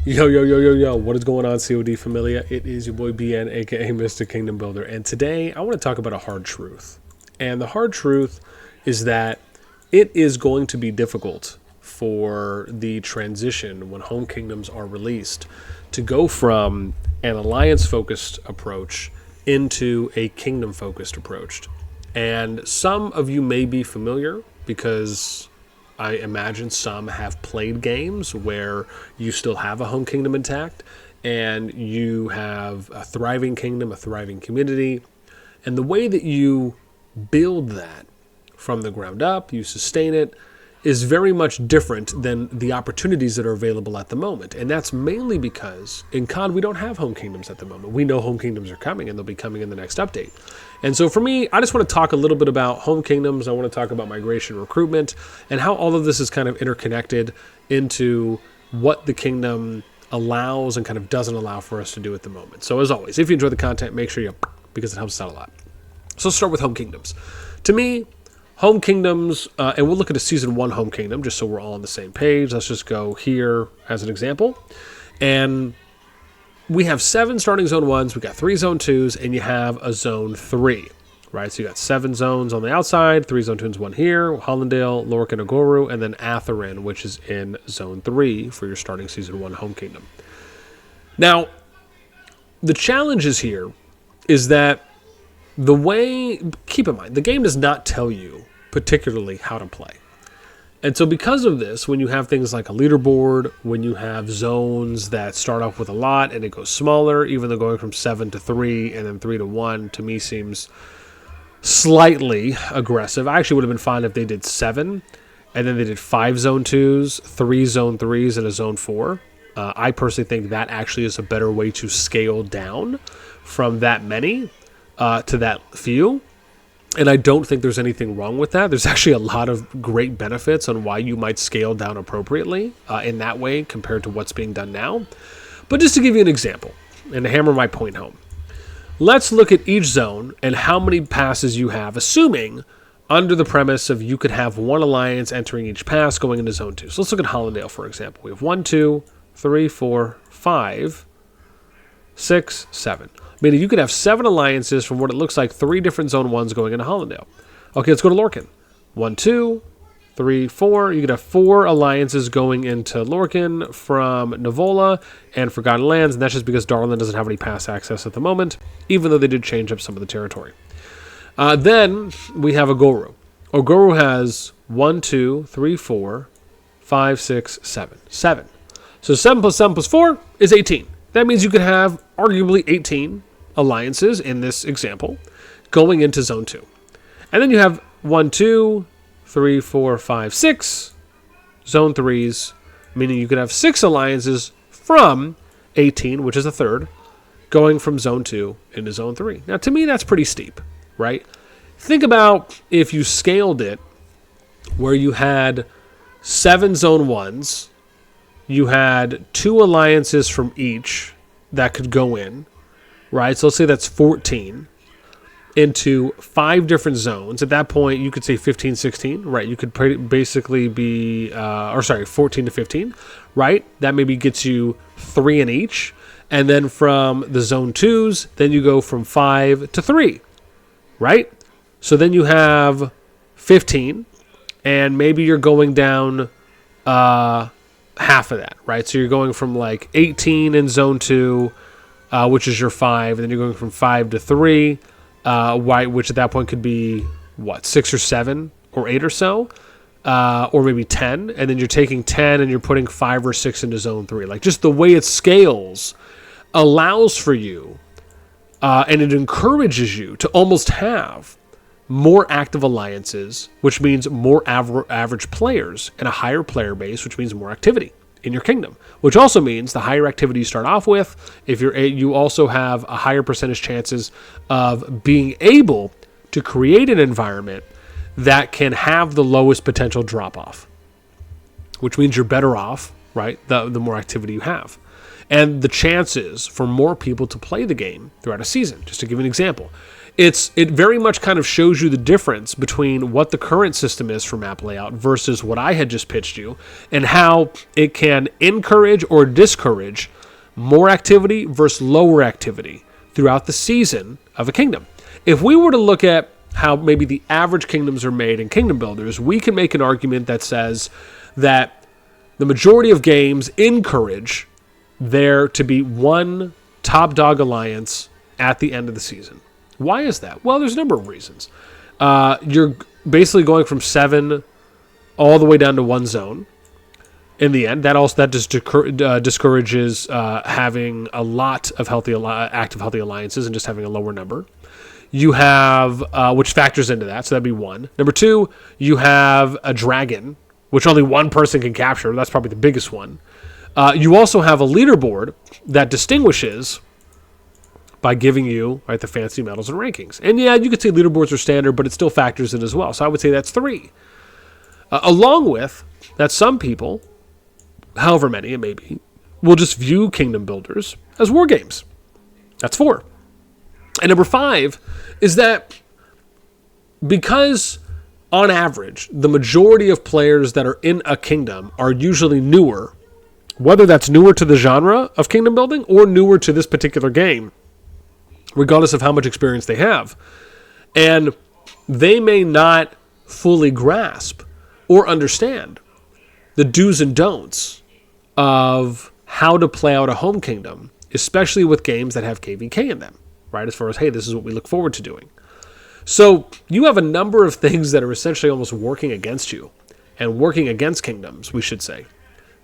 Yo, yo, yo, yo, yo, what is going on, COD Familia? It is your boy BN, aka Mr. Kingdom Builder, and today I want to talk about a hard truth. And the hard truth is that it is going to be difficult for the transition when home kingdoms are released to go from an alliance-focused approach into a kingdom-focused approach. And some of you may be familiar because I imagine some have played games where you still have a home kingdom intact and you have a thriving kingdom, a thriving community. And the way that you build that from the ground up, you sustain it, is very much different than the opportunities that are available at the moment. And that's mainly because in CoD we don't have home kingdoms at the moment. We know home kingdoms are coming and they'll be coming in the next update. And so for me, I just want to talk a little bit about home kingdoms. I want to talk about migration recruitment and how all of this is kind of interconnected into what the kingdom allows and kind of doesn't allow for us to do at the moment. So as always, if you enjoy the content, make sure you, because it helps us out a lot. So let's start with home kingdoms. To me, home kingdoms, and we'll look at a Season 1 home kingdom just so we're all on the same page. Let's just go here as an example. And we have 7 starting Zone 1s, we got 3 Zone 2s, and you have a Zone 3, right? So you got 7 zones on the outside, 3 Zone 2s, 1 here, Hollandale, Lorcan, Agoru, and then Atherin, which is in Zone 3 for your starting Season 1 home kingdom. Now, the challenge is here is that the way, keep in mind, the game does not tell you particularly how to play. And so because of this, when you have things like a leaderboard, when you have zones that start off with a lot and it goes smaller, even though going from 7 to 3 and then 3 to 1 to me seems slightly aggressive. I actually would have been fine if they did 7 and then they did 5 Zone 2s, 3 Zone 3s, and a Zone 4. I personally think that actually is a better way to scale down from that many to that few. And I don't think there's anything wrong with that. There's actually a lot of great benefits on why you might scale down appropriately in that way compared to what's being done now. But just to give you an example and to hammer my point home, let's look at each zone and how many passes you have, assuming under the premise of you could have one alliance entering each pass going into Zone 2. So let's look at Hollandale, for example. We have 1, 2, 3, 4, 5, 6, 7. Meaning you could have 7 alliances from what it looks like 3 different Zone 1s going into Hollandale. Okay, let's go to Lorcan. 1, 2, 3, 4. You could have 4 alliances going into Lorcan from Nivola and Forgotten Lands, and that's just because Darlin doesn't have any pass access at the moment, even though they did change up some of the territory. Then we have Agoru. Agoru has 1, 2, 3, 4, 5, 6, 7. 7. So 7 plus 7 plus 4 is 18. That means you could have arguably 18 alliances in this example going into Zone 2. And then you have 1, 2, 3, 4, 5, 6 Zone 3s, meaning you could have 6 alliances from 18, which is a third, going from Zone 2 into Zone 3. Now, to me, that's pretty steep, right? Think about if you scaled it where you had 7 Zone 1s, you had 2 alliances from each that could go in, right? So let's say that's 14 into 5 different zones. At that point, you could say 15, 16, right? You could basically be, 14 to 15, right? That maybe gets you 3 in each. And then from the Zone 2s, then you go from 5 to 3, right? So then you have 15, and maybe you're going down half of that, right? So you're going from like 18 in Zone 2, which is your 5, and then you're going from 5 to 3, which at that point could be, 6 or 7 or 8 or so, or maybe 10, and then you're taking 10 and you're putting 5 or 6 into Zone 3. Like, just the way it scales allows for you, and it encourages you to almost have more active alliances, which means more average players and a higher player base, which means more activity in your kingdom, which also means the higher activity you start off with, if you also have a higher percentage chances of being able to create an environment that can have the lowest potential drop off, which means you're better off right? The more activity you have. And the chances for more people to play the game throughout a season. Just to give you an example. It very much kind of shows you the difference between what the current system is for map layout versus what I had just pitched you, and how it can encourage or discourage more activity versus lower activity throughout the season of a kingdom. If we were to look at how maybe the average kingdoms are made in kingdom builders, we can make an argument that says that the majority of games encourage there to be one top dog alliance at the end of the season. Why is that? Well, there's a number of reasons. You're basically going from 7 all the way down to 1 zone. In the end, that just discourages having a lot of active healthy alliances and just having a lower number. You have, which factors into that, so that'd be 1. Number 2, you have a dragon, which only one person can capture. That's probably the biggest one. You also have a leaderboard that distinguishes by giving you, right, the fancy medals and rankings. And yeah, you could say leaderboards are standard, but it still factors in as well. So I would say that's 3. Along with that, some people, however many it may be, will just view kingdom builders as war games. That's 4. And number 5 is that because on average, the majority of players that are in a kingdom are usually newer, whether that's newer to the genre of kingdom building or newer to this particular game, regardless of how much experience they have. And they may not fully grasp or understand the do's and don'ts of how to play out a home kingdom, especially with games that have KVK in them, right? As far as, hey, this is what we look forward to doing. So you have a number of things that are essentially almost working against you and working against kingdoms, we should say,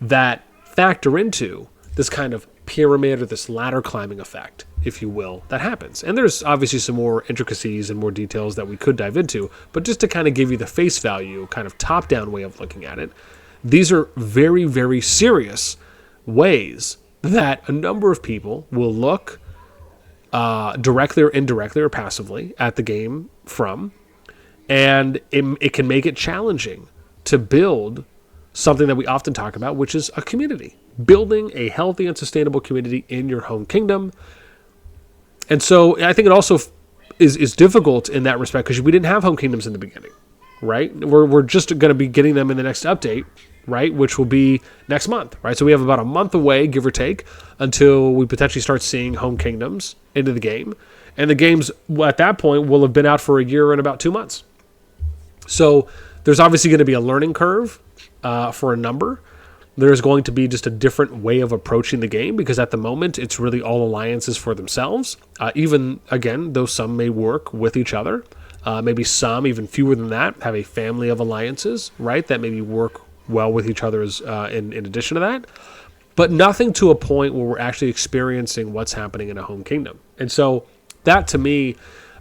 that factor into this kind of pyramid or this ladder climbing effect, if you will, that happens. And there's obviously some more intricacies and more details that we could dive into, but just to kind of give you the face value, kind of top-down way of looking at it, these are very, very serious ways that a number of people will look directly or indirectly or passively at the game from, and it can make it challenging to build something that we often talk about, which is a community. Building a healthy and sustainable community in your home kingdom. And so I think it also is difficult in that respect because we didn't have home kingdoms in the beginning, right? We're just going to be getting them in the next update, right? Which will be next month, right? So we have about a month away, give or take, until we potentially start seeing home kingdoms into the game. And the games at that point will have been out for a year and about 2 months. So there's obviously going to be a learning curve for a number. There's going to be just a different way of approaching the game because at the moment it's really all alliances for themselves. Even, again, though some may work with each other, maybe some, even fewer than that, have a family of alliances, right, that maybe work well with each other in addition to that. But nothing to a point where we're actually experiencing what's happening in a home kingdom. And so that, to me,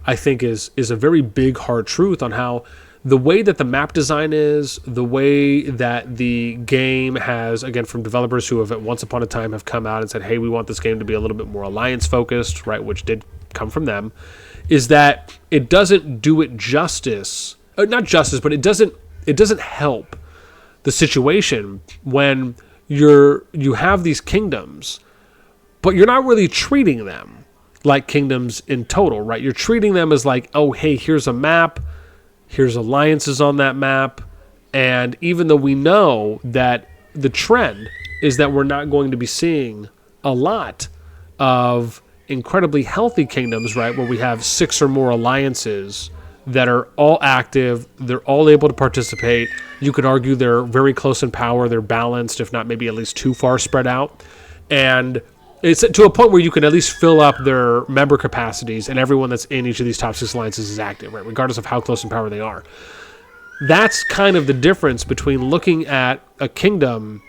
I think is a very big, hard truth on how the way that the map design is, the way that the game has, again, from developers who have at once upon a time have come out and said, hey, we want this game to be a little bit more alliance focused, right, which did come from them, is that it doesn't do it justice, not justice, but it doesn't help the situation when you have these kingdoms, but you're not really treating them like kingdoms in total, right? You're treating them as like, oh, hey, here's a map, here's alliances on that map, and even though we know that the trend is that we're not going to be seeing a lot of incredibly healthy kingdoms, right, where we have 6 or more alliances that are all active, they're all able to participate. You could argue they're very close in power, they're balanced, if not maybe at least too far spread out. And it's to a point where you can at least fill up their member capacities and everyone that's in each of these top 6 alliances is active, right, regardless of how close in power they are. That's kind of the difference between looking at a kingdom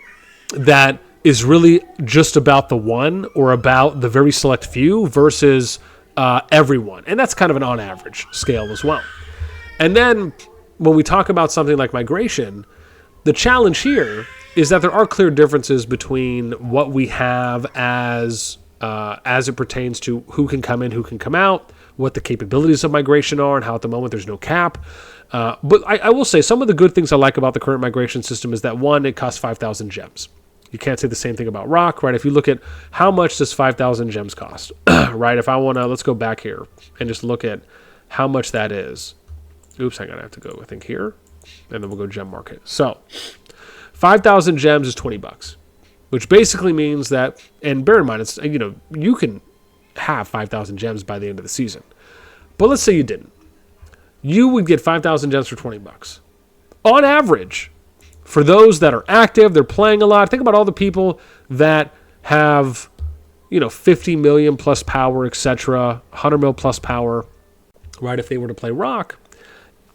that is really just about the one or about the very select few versus everyone. And that's kind of an on average scale as well. And then when we talk about something like migration, the challenge here is that there are clear differences between what we have as it pertains to who can come in, who can come out, what the capabilities of migration are, and how at the moment there's no cap. But I will say some of the good things I like about the current migration system is that, one, it costs 5,000 gems. You can't say the same thing about rock, right? If you look at how much does 5,000 gems cost, right? If I want to, let's go back here and just look at how much that is. Oops, hang on, I have to go, I think, here, and then we'll go gem market. So 5,000 gems is $20, which basically means that, and bear in mind, it's, you can have 5,000 gems by the end of the season. But let's say you didn't. You would get 5,000 gems for $20. On average, for those that are active, they're playing a lot. Think about all the people that have, 50 million plus power, etc., 100 mil plus power, right? If they were to play rock,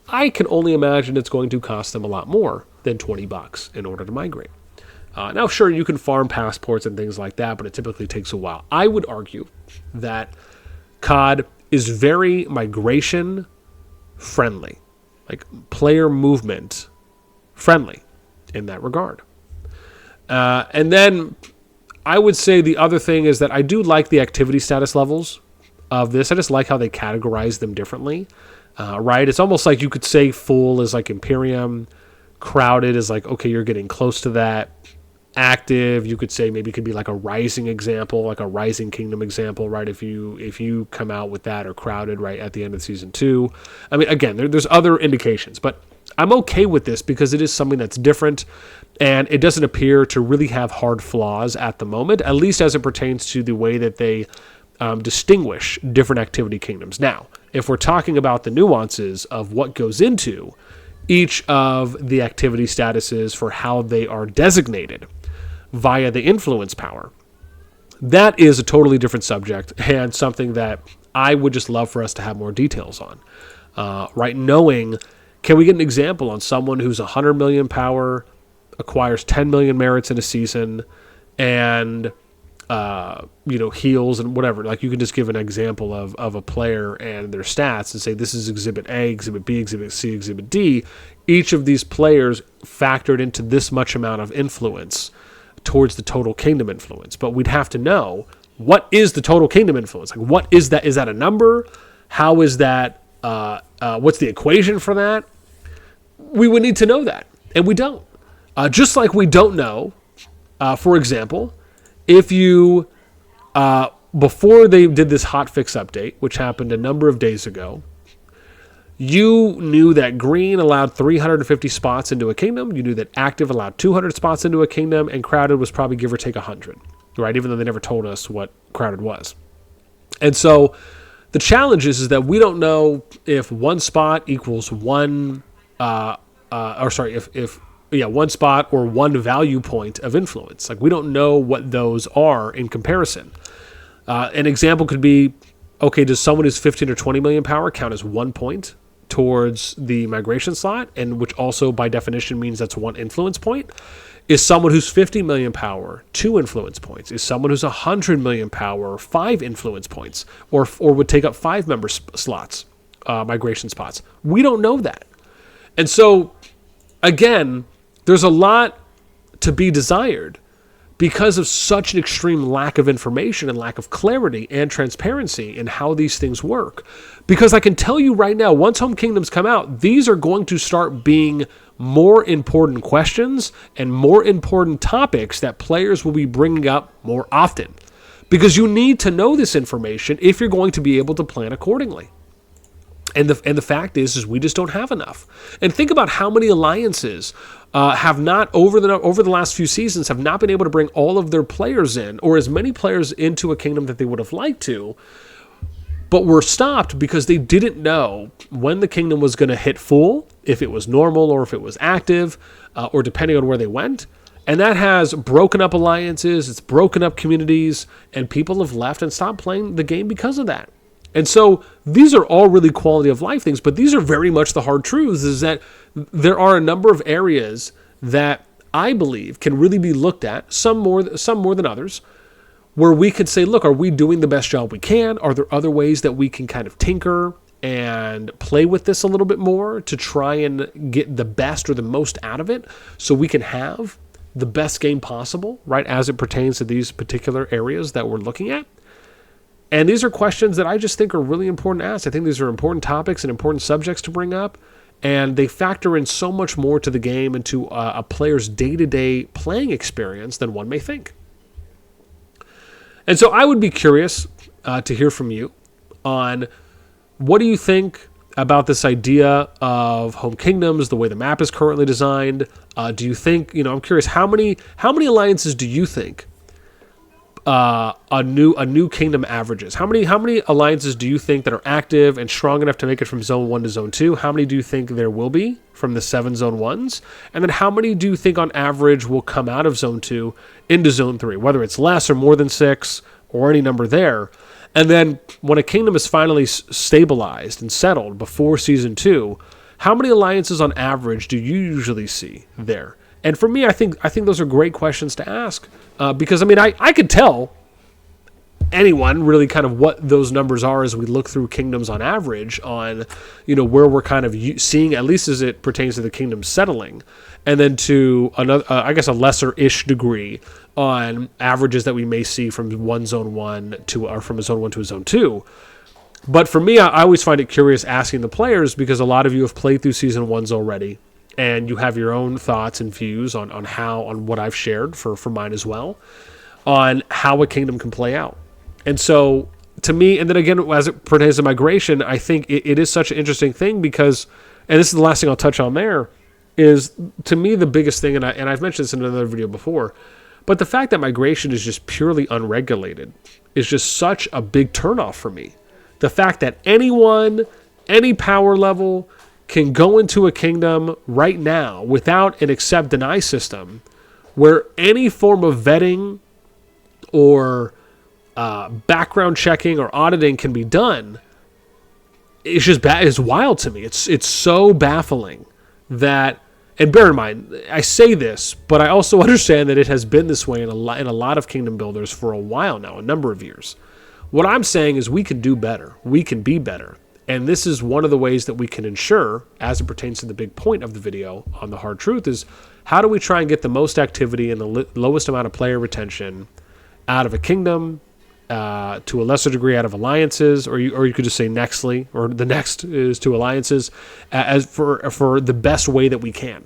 I can only imagine it's going to cost them a lot more than $20 in order to migrate. Now, sure, you can farm passports and things like that, but it typically takes a while. I would argue that CoD is very migration friendly, like player movement friendly in that regard. And then I would say the other thing is that I do like the activity status levels of this. I just like how they categorize them differently, right? It's almost like you could say full is like Imperium, crowded is like, okay, you're getting close to that. Active, you could say maybe could be like a rising example, like a rising kingdom example, right? If you come out with that, or crowded right at the end of season 2. I mean, again, there's other indications, but I'm okay with this because it is something that's different, and it doesn't appear to really have hard flaws at the moment, at least as it pertains to the way that they distinguish different activity kingdoms. Now, if we're talking about the nuances of what goes into each of the activity statuses for how they are designated via the influence power, that is a totally different subject and something that I would just love for us to have more details on. Right, knowing, can we get an example on someone who's 100 million power, acquires 10 million merits in a season, and heals and whatever. Like, you can just give an example of a player and their stats and say this is Exhibit A, Exhibit B, Exhibit C, Exhibit D. Each of these players factored into this much amount of influence towards the total kingdom influence. But we'd have to know, what is the total kingdom influence? Like, what is that? Is that a number? How is that? What's the equation for that? We would need to know that, and we don't. Just like we don't know, for example, if you, before they did this hotfix update, which happened a number of days ago, you knew that green allowed 350 spots into a kingdom. You knew that active allowed 200 spots into a kingdom, and crowded was probably give or take 100, right? Even though they never told us what crowded was. And so the challenge is that we don't know if one spot equals one, one spot or one value point of influence. Like, we don't know what those are in comparison. An example could be, okay, does someone who's 15 or 20 million power count as 1 point towards the migration slot, and which also by definition means that's 1 influence point? Is someone who's 50 million power 2 influence points? Is someone who's 100 million power 5 influence points, or would take up 5 member slots, migration spots? We don't know that. And so, again, there's a lot to be desired because of such an extreme lack of information and lack of clarity and transparency in how these things work. Because I can tell you right now, once Home Kingdoms come out, these are going to start being more important questions and more important topics that players will be bringing up more often. Because you need to know this information if you're going to be able to plan accordingly. And the fact is we just don't have enough. And think about how many alliances have not, over the last few seasons, have not been able to bring all of their players in, or as many players into a kingdom that they would have liked to, but were stopped because they didn't know when the kingdom was going to hit full, if it was normal or if it was active, or depending on where they went. And that has broken up alliances, it's broken up communities, and people have left and stopped playing the game because of that. And so these are all really quality of life things, but these are very much the hard truths, is that there are a number of areas that I believe can really be looked at, some more than others, where we could say, look, are we doing the best job we can? Are there other ways that we can kind of tinker and play with this a little bit more to try and get the best or the most out of it so we can have the best game possible, right, as it pertains to these particular areas that we're looking at? And these are questions that I just think are really important to ask. I think these are important topics and important subjects to bring up. and they factor in so much more to the game and to a player's day-to-day playing experience than one may think. And so I would be curious to hear from you on what do you think about this idea of home kingdoms, the way the map is currently designed. Do you think, I'm curious, how many alliances do you think a new kingdom averages? How many alliances do you think that are active and strong enough to make it from zone 1 to zone 2? How many do you think there will be from the 7 zone 1s? And then how many do you think on average will come out of zone 2 into zone 3, whether it's less or more than 6 or any number there? And then when a kingdom is finally stabilized and settled before season 2, how many alliances on average do you usually see there? And for me, I think those are great questions to ask because, I could tell anyone really kind of what those numbers are as we look through kingdoms on average on, where we're kind of seeing, at least as it pertains to the kingdom settling, and then to another, I guess, a lesser-ish degree on averages that we may see from zone 1 to from a zone 1 to a zone 2. But for me, I always find it curious asking the players because a lot of you have played through season 1s already, and you have your own thoughts and views on what I've shared for mine as well, on how a kingdom can play out. And so, to me, and then again, as it pertains to migration, I think it is such an interesting thing because, and this is the last thing I'll touch on there, is, to me, the biggest thing, and I've mentioned this in another video before, but the fact that migration is just purely unregulated is just such a big turnoff for me. The fact that anyone, any power level, can go into a kingdom right now without an accept-deny system where any form of vetting or background checking or auditing can be done, it's just it's wild to me. It's so baffling that, and bear in mind, I say this, but I also understand that it has been this way in a lot of kingdom builders for a while now, a number of years. What I'm saying is we can do better. We can be better. And this is one of the ways that we can ensure, as it pertains to the big point of the video on the hard truth, is how do we try and get the most activity and the lowest amount of player retention out of a kingdom, to a lesser degree out of alliances, or you could just say nextly, or the next is to alliances, as for the best way that we can.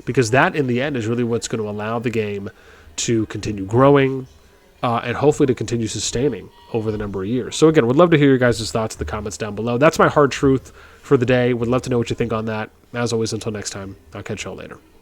Because that, in the end, is really what's going to allow the game to continue growing, and hopefully to continue sustaining over the number of years. So again, would love to hear your guys' thoughts in the comments down below. That's my hard truth for the day. Would love to know what you think on that. As always, until next time, I'll catch y'all later.